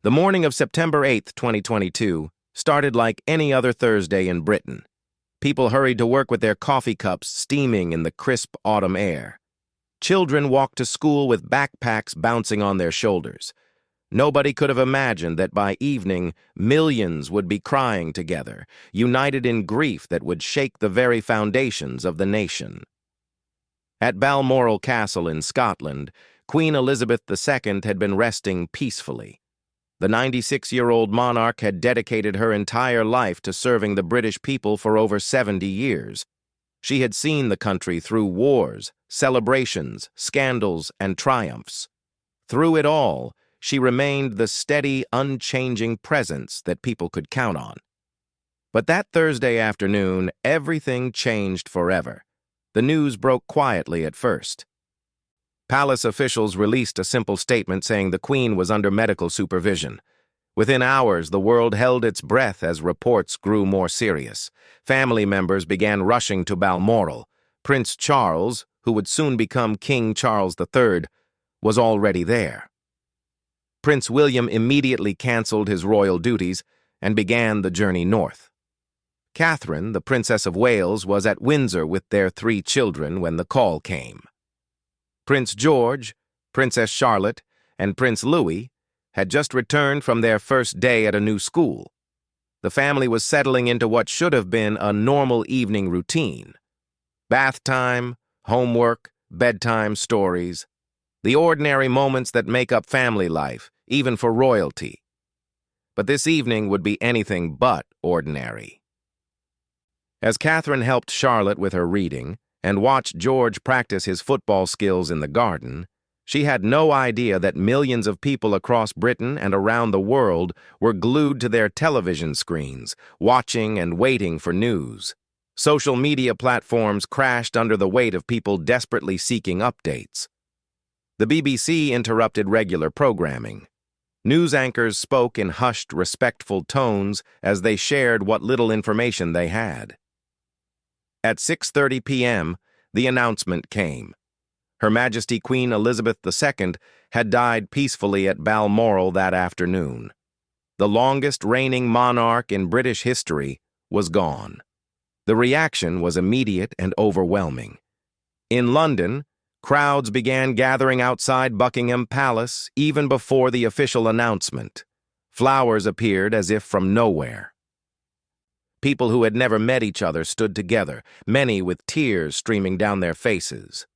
The morning of September 8, 2022, started like any other Thursday in Britain. People hurried to work with their coffee cups steaming in the crisp autumn air. Children walked to school with backpacks bouncing on their shoulders. Nobody could have imagined that by evening, millions would be crying together, united in grief that would shake the very foundations of the nation. At Balmoral Castle in Scotland, Queen Elizabeth II had been resting peacefully. The 96-year-old monarch had dedicated her entire life to serving the British people for over 70 years. She had seen the country through wars, celebrations, scandals, and triumphs. Through it all, she remained the steady, unchanging presence that people could count on. But that Thursday afternoon, everything changed forever. The news broke quietly at first. Palace officials released a simple statement saying the Queen was under medical supervision. Within hours, the world held its breath as reports grew more serious. Family members began rushing to Balmoral. Prince Charles, who would soon become King Charles III, was already there. Prince William immediately canceled his royal duties and began the journey north. Catherine, the Princess of Wales, was at Windsor with their 3 children when the call came. Prince George, Princess Charlotte, and Prince Louis had just returned from their first day at a new school. The family was settling into what should have been a normal evening routine. Bath time, homework, bedtime stories, the ordinary moments that make up family life, even for royalty. But this evening would be anything but ordinary. As Catherine helped Charlotte with her reading and watched George practice his football skills in the garden, she had no idea that millions of people across Britain and around the world were glued to their television screens, watching and waiting for news. Social media platforms crashed under the weight of people desperately seeking updates. The BBC interrupted regular programming. News anchors spoke in hushed, respectful tones as they shared what little information they had. At 6:30 p.m., the announcement came. Her Majesty Queen Elizabeth II had died peacefully at Balmoral that afternoon. The longest reigning monarch in British history was gone. The reaction was immediate and overwhelming. In London, crowds began gathering outside Buckingham Palace even before the official announcement. Flowers appeared as if from nowhere. People who had never met each other stood together, many with tears streaming down their faces.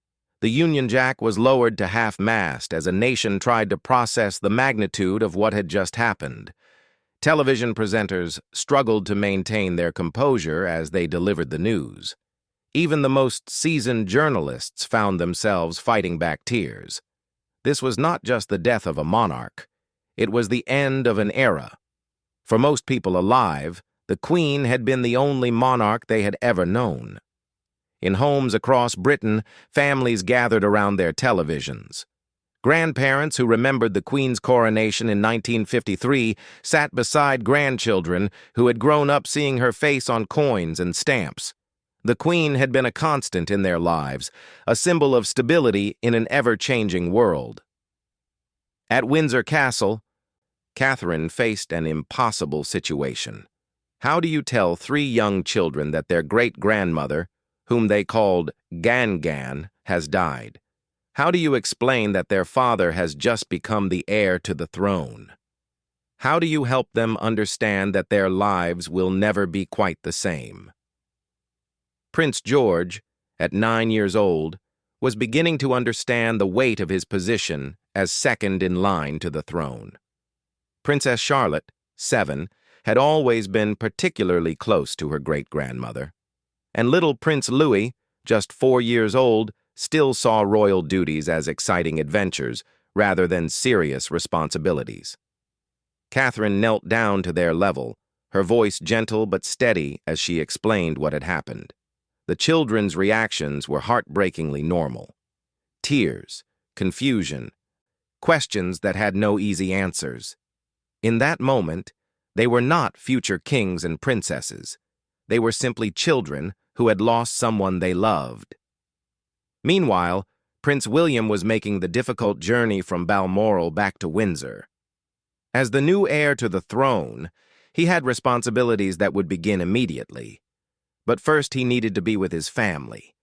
The Union Jack was lowered to half-mast as a nation tried to process the magnitude of what had just happened. Television presenters struggled to maintain their composure as they delivered the news. Even the most seasoned journalists found themselves fighting back tears. This was not just the death of a monarch. It was the end of an era. For most people alive, the Queen had been the only monarch they had ever known. In homes across Britain, families gathered around their televisions. Grandparents who remembered the Queen's coronation in 1953 sat beside grandchildren who had grown up seeing her face on coins and stamps. The Queen had been a constant in their lives, a symbol of stability in an ever-changing world. At Windsor Castle, Catherine faced an impossible situation. How do you tell 3 young children that their great-grandmother, whom they called Gan, has died? How do you explain that their father has just become the heir to the throne? How do you help them understand that their lives will never be quite the same? Prince George, at 9 years old, was beginning to understand the weight of his position as second in line to the throne. Princess Charlotte, 7, had always been particularly close to her great-grandmother. And little Prince Louis, just 4 years old, still saw royal duties as exciting adventures rather than serious responsibilities. Catherine knelt down to their level, her voice gentle but steady as she explained what had happened. The children's reactions were heartbreakingly normal. Tears, confusion, questions that had no easy answers. In that moment, they were not future kings and princesses. They were simply children who had lost someone they loved. Meanwhile, Prince William was making the difficult journey from Balmoral back to Windsor. As the new heir to the throne, he had responsibilities that would begin immediately. But first he needed to be with his family.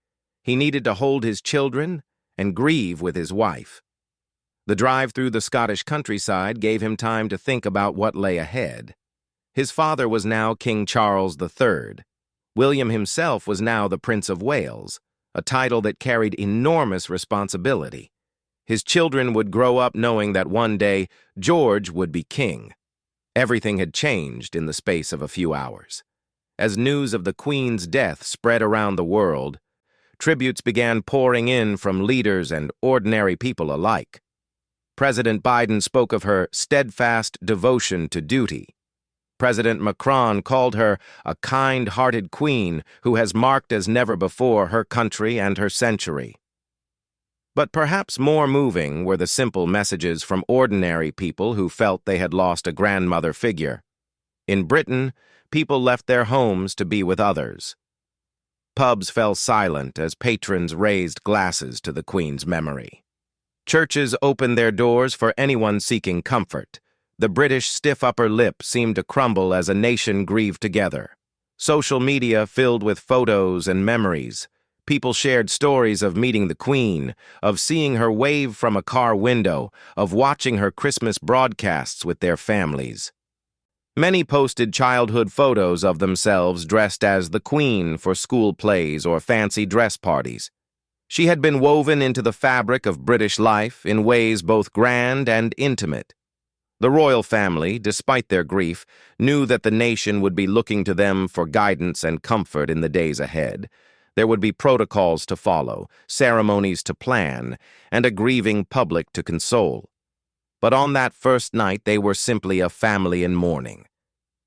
He needed to hold his children and grieve with his wife. The drive through the Scottish countryside gave him time to think about what lay ahead. His father was now King Charles III. William himself was now the Prince of Wales, a title that carried enormous responsibility. His children would grow up knowing that one day George would be king. Everything had changed in the space of a few hours. As news of the Queen's death spread around the world, tributes began pouring in from leaders and ordinary people alike. President Biden spoke of her steadfast devotion to duty. President Macron called her a kind-hearted queen who has marked as never before her country and her century. But perhaps more moving were the simple messages from ordinary people who felt they had lost a grandmother figure. In Britain, people left their homes to be with others. Pubs fell silent as patrons raised glasses to the Queen's memory. Churches opened their doors for anyone seeking comfort. The British stiff upper lip seemed to crumble as a nation grieved together. Social media filled with photos and memories. People shared stories of meeting the Queen, of seeing her wave from a car window, of watching her Christmas broadcasts with their families. Many posted childhood photos of themselves dressed as the Queen for school plays or fancy dress parties. She had been woven into the fabric of British life in ways both grand and intimate. The royal family, despite their grief, knew that the nation would be looking to them for guidance and comfort in the days ahead. There would be protocols to follow, ceremonies to plan, and a grieving public to console. But on that first night, they were simply a family in mourning.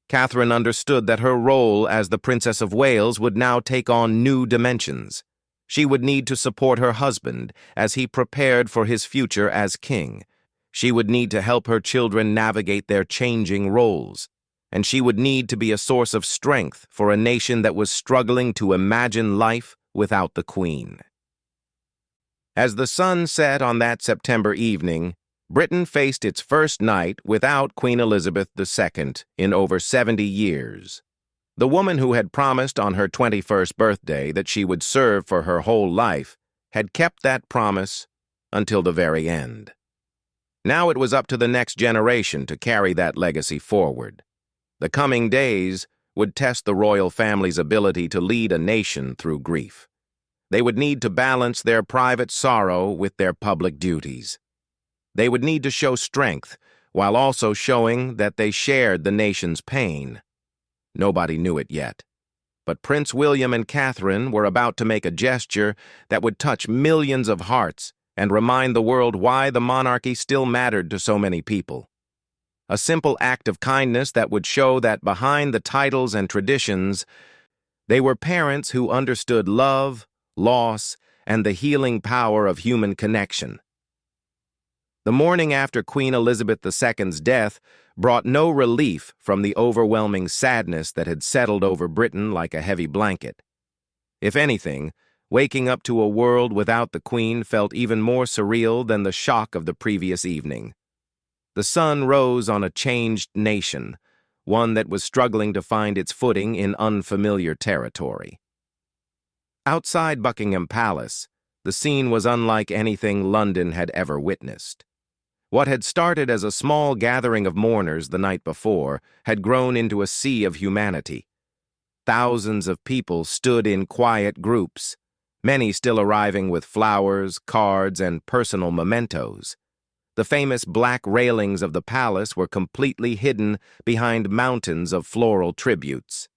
Catherine understood that her role as the Princess of Wales would now take on new dimensions. She would need to support her husband as he prepared for his future as king. She would need to help her children navigate their changing roles. And she would need to be a source of strength for a nation that was struggling to imagine life without the Queen. As the sun set on that September evening, Britain faced its first night without Queen Elizabeth II in over 70 years. The woman who had promised on her 21st birthday that she would serve for her whole life had kept that promise until the very end. Now it was up to the next generation to carry that legacy forward. The coming days would test the royal family's ability to lead a nation through grief. They would need to balance their private sorrow with their public duties. They would need to show strength while also showing that they shared the nation's pain. Nobody knew it yet. But Prince William and Catherine were about to make a gesture that would touch millions of hearts and remind the world why the monarchy still mattered to so many people. A simple act of kindness that would show that behind the titles and traditions, they were parents who understood love, loss, and the healing power of human connection. The morning after Queen Elizabeth II's death brought no relief from the overwhelming sadness that had settled over Britain like a heavy blanket. If anything, waking up to a world without the Queen felt even more surreal than the shock of the previous evening. The sun rose on a changed nation, one that was struggling to find its footing in unfamiliar territory. Outside Buckingham Palace, the scene was unlike anything London had ever witnessed. What had started as a small gathering of mourners the night before had grown into a sea of humanity. Thousands of people stood in quiet groups, many still arriving with flowers, cards, and personal mementos. The famous black railings of the palace were completely hidden behind mountains of floral tributes.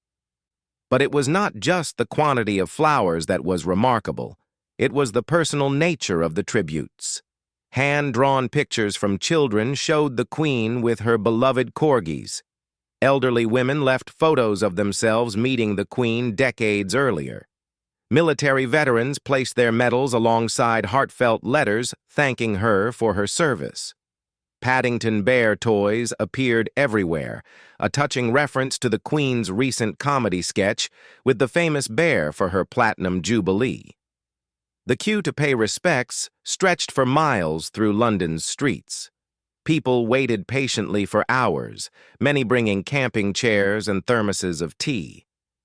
But it was not just the quantity of flowers that was remarkable. It was the personal nature of the tributes. Hand-drawn pictures from children showed the Queen with her beloved corgis. Elderly women left photos of themselves meeting the Queen decades earlier. Military veterans placed their medals alongside heartfelt letters thanking her for her service. Paddington Bear toys appeared everywhere, a touching reference to the Queen's recent comedy sketch with the famous bear for her Platinum Jubilee. The queue to pay respects stretched for miles through London's streets. People waited patiently for hours, many bringing camping chairs and thermoses of tea.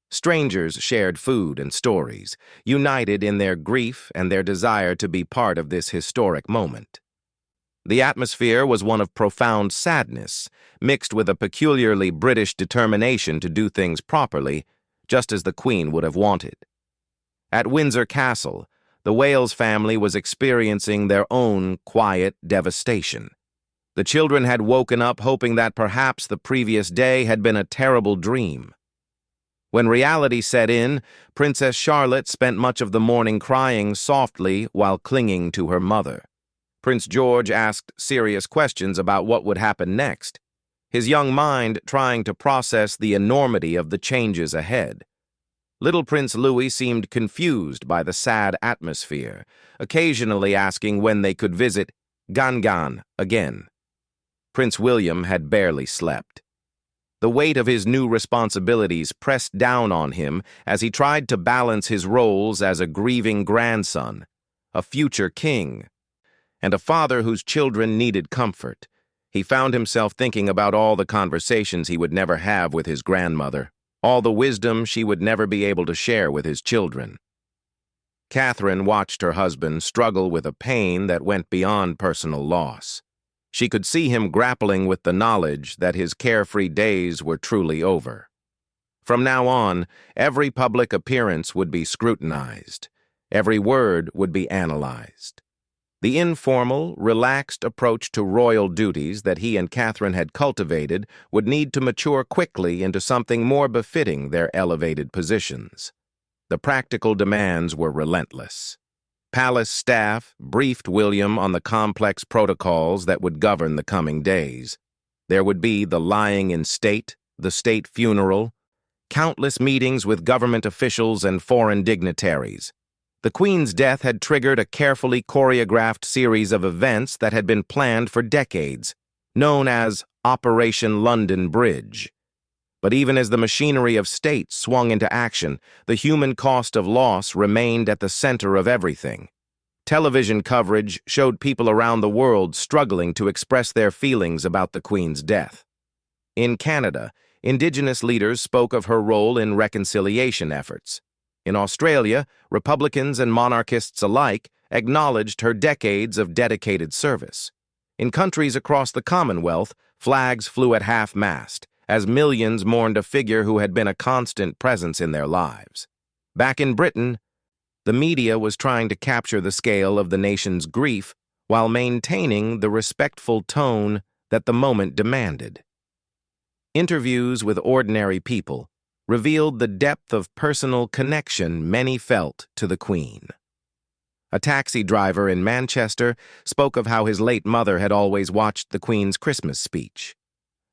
Strangers shared food and stories, united in their grief and their desire to be part of this historic moment. The atmosphere was one of profound sadness, mixed with a peculiarly British determination to do things properly, just as the Queen would have wanted. At Windsor Castle, the Wales family was experiencing their own quiet devastation. The children had woken up hoping that perhaps the previous day had been a terrible dream. When reality set in, Princess Charlotte spent much of the morning crying softly while clinging to her mother. Prince George asked serious questions about what would happen next, his young mind trying to process the enormity of the changes ahead. Little Prince Louis seemed confused by the sad atmosphere, occasionally asking when they could visit Gangan again. Prince William had barely slept. The weight of his new responsibilities pressed down on him as he tried to balance his roles as a grieving grandson, a future king, and a father whose children needed comfort. He found himself thinking about all the conversations he would never have with his grandmother, all the wisdom she would never be able to share with his children. Catherine watched her husband struggle with a pain that went beyond personal loss. She could see him grappling with the knowledge that his carefree days were truly over. From now on, every public appearance would be scrutinized. Every word would be analyzed. The informal, relaxed approach to royal duties that he and Catherine had cultivated would need to mature quickly into something more befitting their elevated positions. The practical demands were relentless. Palace staff briefed William on the complex protocols that would govern the coming days. There would be the lying in state, the state funeral, countless meetings with government officials and foreign dignitaries. The Queen's death had triggered a carefully choreographed series of events that had been planned for decades, known as Operation London Bridge. But even as the machinery of state swung into action, the human cost of loss remained at the center of everything. Television coverage showed people around the world struggling to express their feelings about the Queen's death. In Canada, Indigenous leaders spoke of her role in reconciliation efforts. In Australia, Republicans and monarchists alike acknowledged her decades of dedicated service. In countries across the Commonwealth, flags flew at half-mast, as millions mourned a figure who had been a constant presence in their lives. Back in Britain, the media was trying to capture the scale of the nation's grief while maintaining the respectful tone that the moment demanded. Interviews with ordinary people revealed the depth of personal connection many felt to the Queen. A taxi driver in Manchester spoke of how his late mother had always watched the Queen's Christmas speech.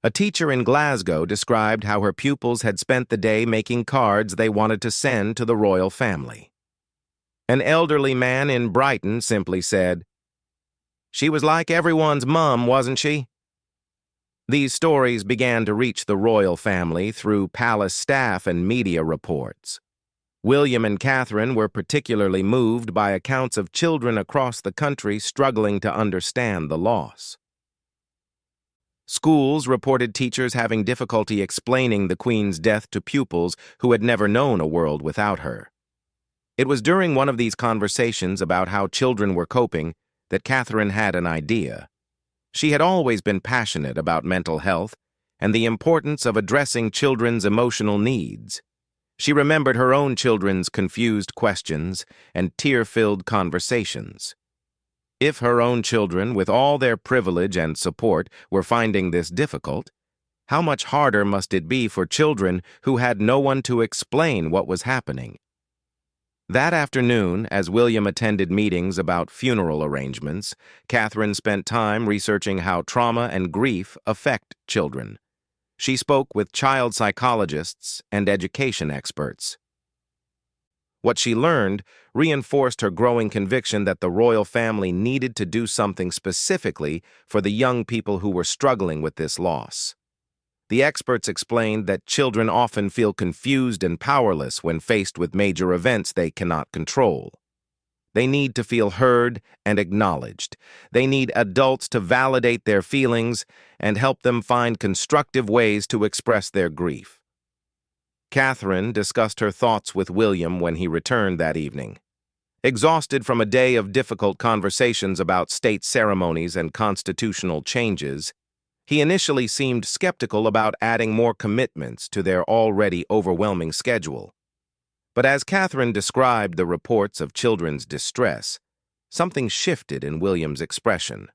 A teacher in Glasgow described how her pupils had spent the day making cards they wanted to send to the royal family. An elderly man in Brighton simply said, "She was like everyone's mum, wasn't she?" These stories began to reach the royal family through palace staff and media reports. William and Catherine were particularly moved by accounts of children across the country struggling to understand the loss. Schools reported teachers having difficulty explaining the Queen's death to pupils who had never known a world without her. It was during one of these conversations about how children were coping that Catherine had an idea. She had always been passionate about mental health and the importance of addressing children's emotional needs. She remembered her own children's confused questions and tear-filled conversations. If her own children, with all their privilege and support, were finding this difficult, how much harder must it be for children who had no one to explain what was happening? That afternoon, as William attended meetings about funeral arrangements, Catherine spent time researching how trauma and grief affect children. She spoke with child psychologists and education experts. What she learned reinforced her growing conviction that the royal family needed to do something specifically for the young people who were struggling with this loss. The experts explained that children often feel confused and powerless when faced with major events they cannot control. They need to feel heard and acknowledged. They need adults to validate their feelings and help them find constructive ways to express their grief. Catherine discussed her thoughts with William when he returned that evening. Exhausted from a day of difficult conversations about state ceremonies and constitutional changes, he initially seemed skeptical about adding more commitments to their already overwhelming schedule. But as Catherine described the reports of children's distress, something shifted in William's expression.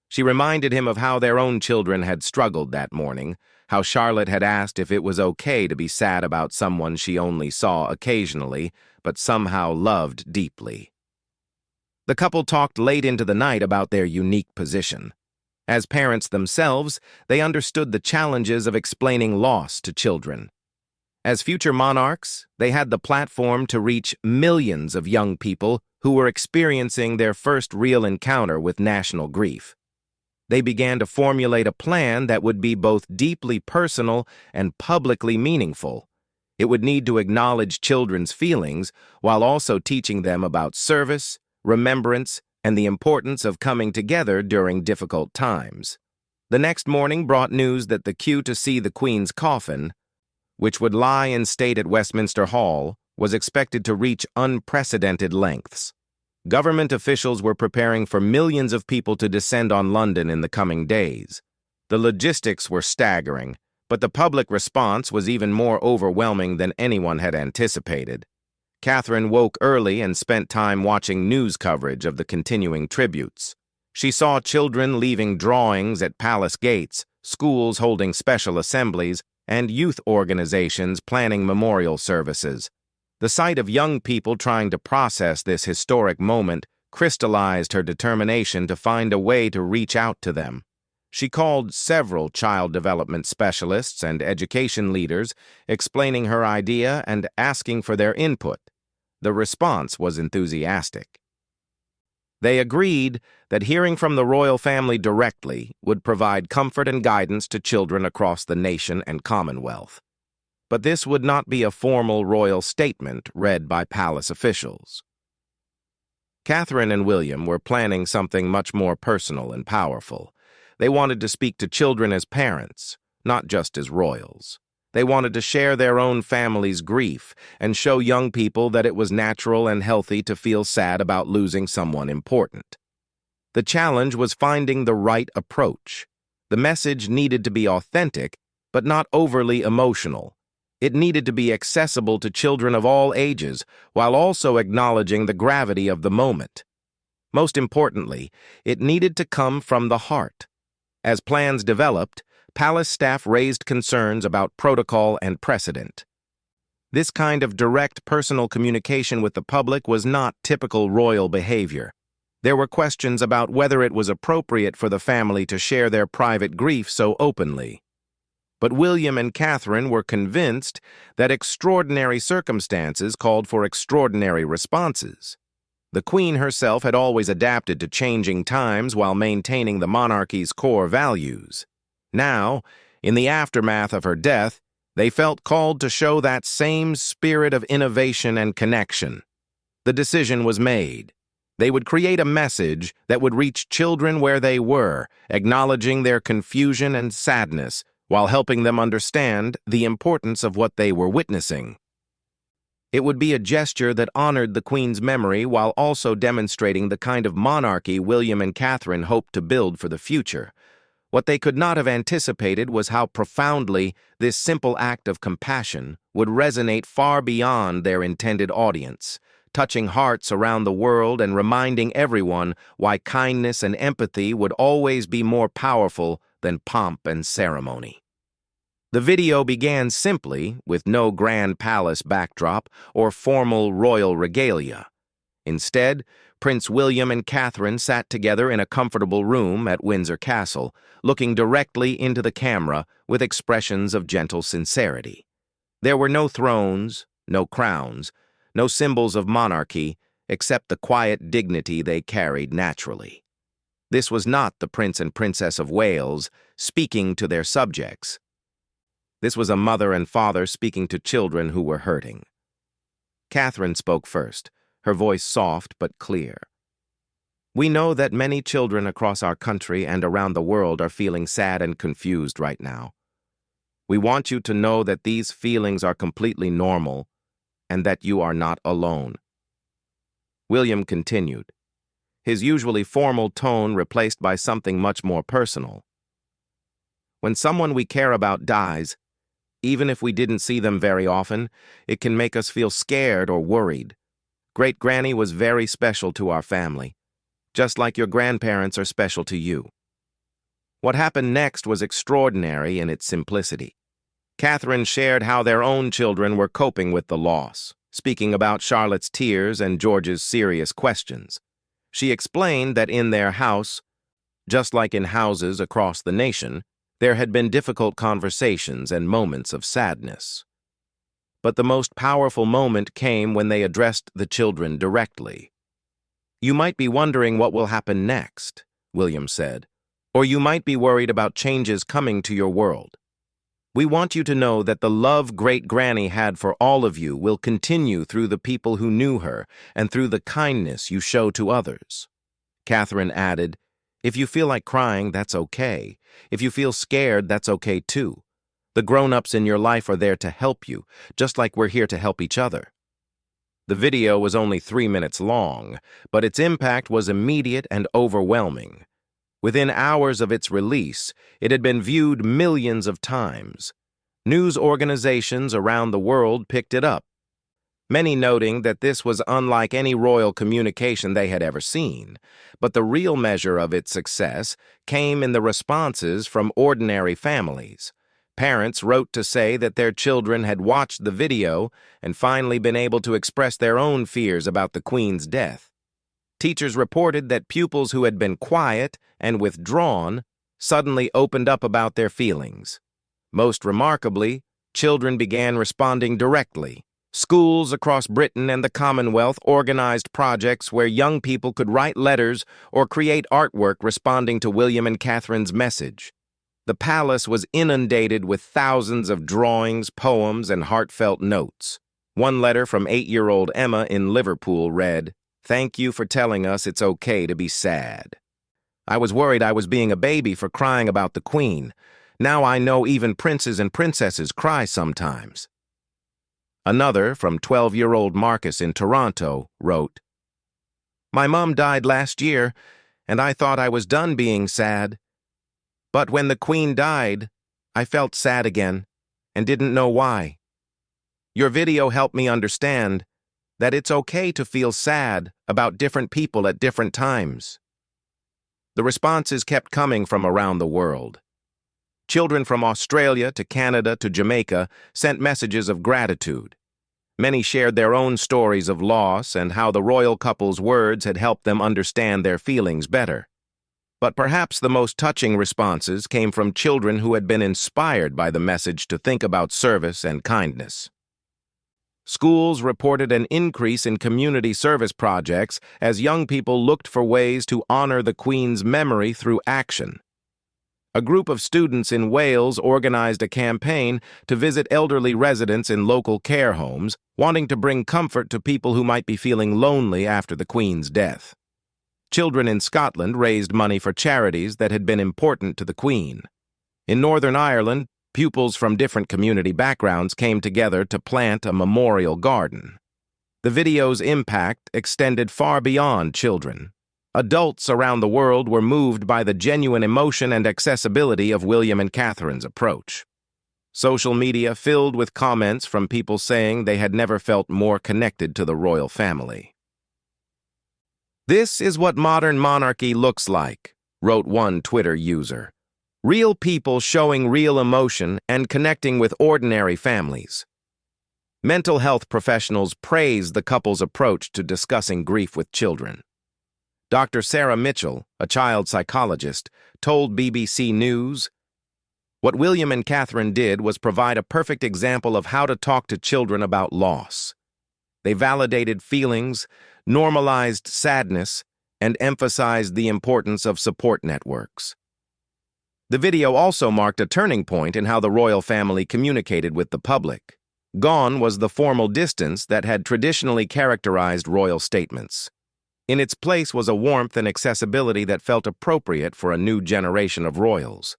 She reminded him of how their own children had struggled that morning, how Charlotte had asked if it was okay to be sad about someone she only saw occasionally, but somehow loved deeply. The couple talked late into the night about their unique position. As parents themselves, they understood the challenges of explaining loss to children. As future monarchs, they had the platform to reach millions of young people who were experiencing their first real encounter with national grief. They began to formulate a plan that would be both deeply personal and publicly meaningful. It would need to acknowledge children's feelings while also teaching them about service, remembrance, and the importance of coming together during difficult times. The next morning brought news that the queue to see the Queen's coffin, which would lie in state at Westminster Hall, was expected to reach unprecedented lengths. Government officials were preparing for millions of people to descend on London in the coming days. The logistics were staggering, but the public response was even more overwhelming than anyone had anticipated. Catherine woke early and spent time watching news coverage of the continuing tributes. She saw children leaving drawings at palace gates, schools holding special assemblies, and youth organizations planning memorial services. The sight of young people trying to process this historic moment crystallized her determination to find a way to reach out to them. She called several child development specialists and education leaders, explaining her idea and asking for their input. The response was enthusiastic. They agreed that hearing from the royal family directly would provide comfort and guidance to children across the nation and Commonwealth. But this would not be a formal royal statement read by palace officials. Catherine and William were planning something much more personal and powerful. They wanted to speak to children as parents, not just as royals. They wanted to share their own family's grief and show young people that it was natural and healthy to feel sad about losing someone important. The challenge was finding the right approach. The message needed to be authentic, but not overly emotional. It needed to be accessible to children of all ages, while also acknowledging the gravity of the moment. Most importantly, it needed to come from the heart. As plans developed, palace staff raised concerns about protocol and precedent. This kind of direct personal communication with the public was not typical royal behavior. There were questions about whether it was appropriate for the family to share their private grief so openly. But William and Catherine were convinced that extraordinary circumstances called for extraordinary responses. The Queen herself had always adapted to changing times while maintaining the monarchy's core values. Now, in the aftermath of her death, they felt called to show that same spirit of innovation and connection. The decision was made. They would create a message that would reach children where they were, acknowledging their confusion and sadness, while helping them understand the importance of what they were witnessing. It would be a gesture that honored the Queen's memory while also demonstrating the kind of monarchy William and Catherine hoped to build for the future. What they could not have anticipated was how profoundly this simple act of compassion would resonate far beyond their intended audience, touching hearts around the world and reminding everyone why kindness and empathy would always be more powerful than pomp and ceremony. The video began simply, with no grand palace backdrop or formal royal regalia. Instead, Prince William and Catherine sat together in a comfortable room at Windsor Castle, looking directly into the camera with expressions of gentle sincerity. There were no thrones, no crowns, no symbols of monarchy, except the quiet dignity they carried naturally. This was not the Prince and Princess of Wales speaking to their subjects. This was a mother and father speaking to children who were hurting. Catherine spoke first, her voice soft but clear. We know that many children across our country and around the world are feeling sad and confused right now. We want you to know that these feelings are completely normal and that you are not alone. William continued, his usually formal tone replaced by something much more personal. When someone we care about dies, even if we didn't see them very often, it can make us feel scared or worried. Great-Granny was very special to our family, just like your grandparents are special to you. What happened next was extraordinary in its simplicity. Catherine shared how their own children were coping with the loss, speaking about Charlotte's tears and George's serious questions. She explained that in their house, just like in houses across the nation, there had been difficult conversations and moments of sadness. But the most powerful moment came when they addressed the children directly. "You might be wondering what will happen next," William said, "or you might be worried about changes coming to your world. We want you to know that the love Great-Granny had for all of you will continue through the people who knew her and through the kindness you show to others." Catherine added, "If you feel like crying, that's okay. If you feel scared, that's okay too. The grown-ups in your life are there to help you, just like we're here to help each other." The video was only 3 minutes long, but its impact was immediate and overwhelming. Within hours of its release, it had been viewed millions of times. News organizations around the world picked it up, many noting that this was unlike any royal communication they had ever seen. But the real measure of its success came in the responses from ordinary families. Parents wrote to say that their children had watched the video and finally been able to express their own fears about the Queen's death. Teachers reported that pupils who had been quiet and withdrawn suddenly opened up about their feelings. Most remarkably, children began responding directly. Schools across Britain and the Commonwealth organized projects where young people could write letters or create artwork responding to William and Catherine's message. The palace was inundated with thousands of drawings, poems, and heartfelt notes. One letter from 8-year-old Emma in Liverpool read, "Thank you for telling us it's okay to be sad. I was worried I was being a baby for crying about the Queen. Now I know even princes and princesses cry sometimes." Another, from 12-year-old Marcus in Toronto, wrote, "My mom died last year, and I thought I was done being sad. But when the Queen died, I felt sad again and didn't know why. Your video helped me understand that it's okay to feel sad about different people at different times." The responses kept coming from around the world. Children from Australia to Canada to Jamaica sent messages of gratitude. Many shared their own stories of loss and how the royal couple's words had helped them understand their feelings better. But perhaps the most touching responses came from children who had been inspired by the message to think about service and kindness. Schools reported an increase in community service projects as young people looked for ways to honor the Queen's memory through action. A group of students in Wales organized a campaign to visit elderly residents in local care homes, wanting to bring comfort to people who might be feeling lonely after the Queen's death. Children in Scotland raised money for charities that had been important to the Queen. In Northern Ireland, pupils from different community backgrounds came together to plant a memorial garden. The video's impact extended far beyond children. Adults around the world were moved by the genuine emotion and accessibility of William and Catherine's approach. Social media filled with comments from people saying they had never felt more connected to the royal family. "This is what modern monarchy looks like," wrote one Twitter user. "Real people showing real emotion and connecting with ordinary families." Mental health professionals praised the couple's approach to discussing grief with children. Dr. Sarah Mitchell, a child psychologist, told BBC News, "What William and Catherine did was provide a perfect example of how to talk to children about loss. They validated feelings, normalized sadness, and emphasized the importance of support networks." The video also marked a turning point in how the royal family communicated with the public. Gone was the formal distance that had traditionally characterized royal statements. In its place was a warmth and accessibility that felt appropriate for a new generation of royals.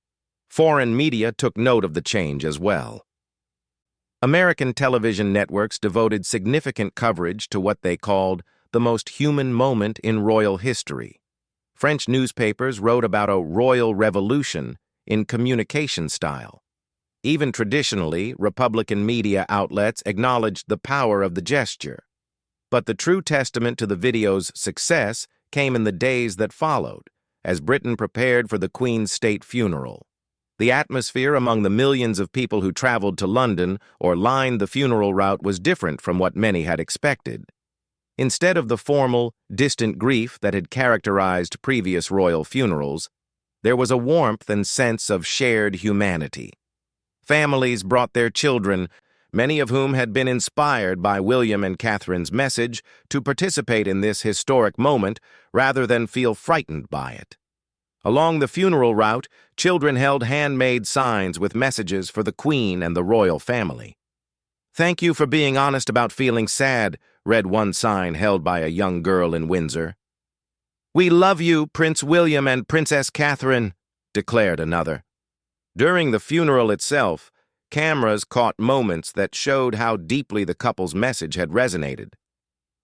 Foreign media took note of the change as well. American television networks devoted significant coverage to what they called the most human moment in royal history. French newspapers wrote about a royal revolution in communication style. Even traditionally, Republican media outlets acknowledged the power of the gesture. But the true testament to the video's success came in the days that followed, as Britain prepared for the Queen's state funeral. The atmosphere among the millions of people who traveled to London or lined the funeral route was different from what many had expected. Instead of the formal, distant grief that had characterized previous royal funerals, there was a warmth and sense of shared humanity. Families brought their children, many of whom had been inspired by William and Catherine's message, to participate in this historic moment rather than feel frightened by it. Along the funeral route, children held handmade signs with messages for the Queen and the royal family. "Thank you for being honest about feeling sad," read one sign held by a young girl in Windsor. "We love you, Prince William and Princess Catherine," declared another. During the funeral itself, cameras caught moments that showed how deeply the couple's message had resonated.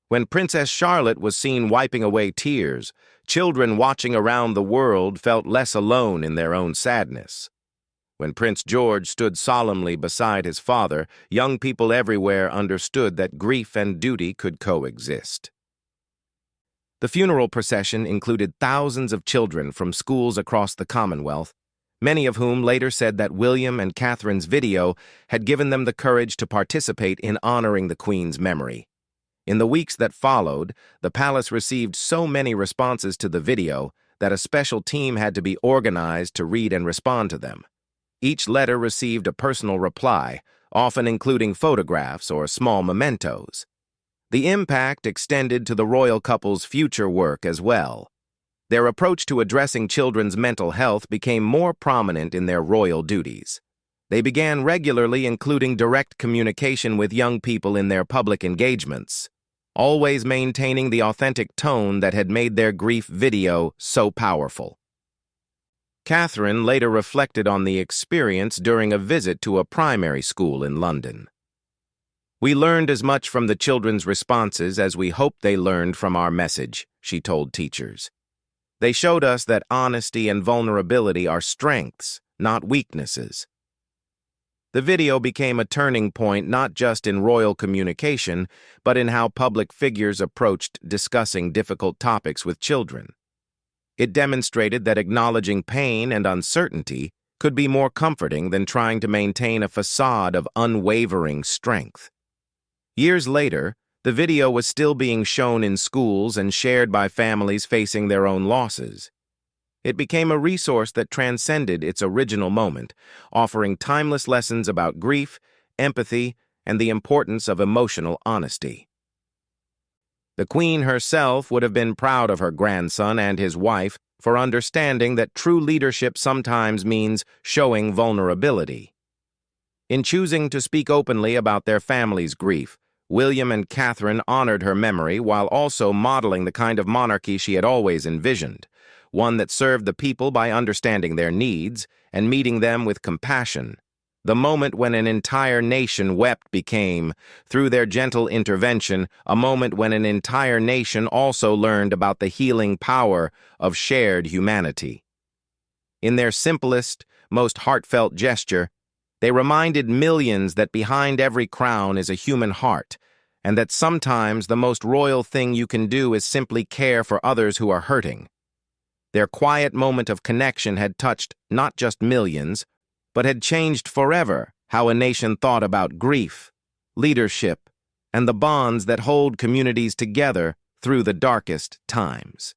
When Princess Charlotte was seen wiping away tears, children watching around the world felt less alone in their own sadness. When Prince George stood solemnly beside his father, young people everywhere understood that grief and duty could coexist. The funeral procession included thousands of children from schools across the Commonwealth, many of whom later said that William and Catherine's video had given them the courage to participate in honoring the Queen's memory. In the weeks that followed, the palace received so many responses to the video that a special team had to be organized to read and respond to them. Each letter received a personal reply, often including photographs or small mementos. The impact extended to the royal couple's future work as well. Their approach to addressing children's mental health became more prominent in their royal duties. They began regularly including direct communication with young people in their public engagements, always maintaining the authentic tone that had made their grief video so powerful. Catherine later reflected on the experience during a visit to a primary school in London. "We learned as much from the children's responses as we hoped they learned from our message," she told teachers. "They showed us that honesty and vulnerability are strengths, not weaknesses." The video became a turning point not just in royal communication, but in how public figures approached discussing difficult topics with children. It demonstrated that acknowledging pain and uncertainty could be more comforting than trying to maintain a facade of unwavering strength. Years later, the video was still being shown in schools and shared by families facing their own losses. It became a resource that transcended its original moment, offering timeless lessons about grief, empathy, and the importance of emotional honesty. The Queen herself would have been proud of her grandson and his wife for understanding that true leadership sometimes means showing vulnerability. In choosing to speak openly about their family's grief, William and Catherine honored her memory while also modeling the kind of monarchy she had always envisioned, one that served the people by understanding their needs and meeting them with compassion. The moment when an entire nation wept became, through their gentle intervention, a moment when an entire nation also learned about the healing power of shared humanity. In their simplest, most heartfelt gesture, they reminded millions that behind every crown is a human heart, and that sometimes the most royal thing you can do is simply care for others who are hurting. Their quiet moment of connection had touched not just millions, but had changed forever how a nation thought about grief, leadership, and the bonds that hold communities together through the darkest times.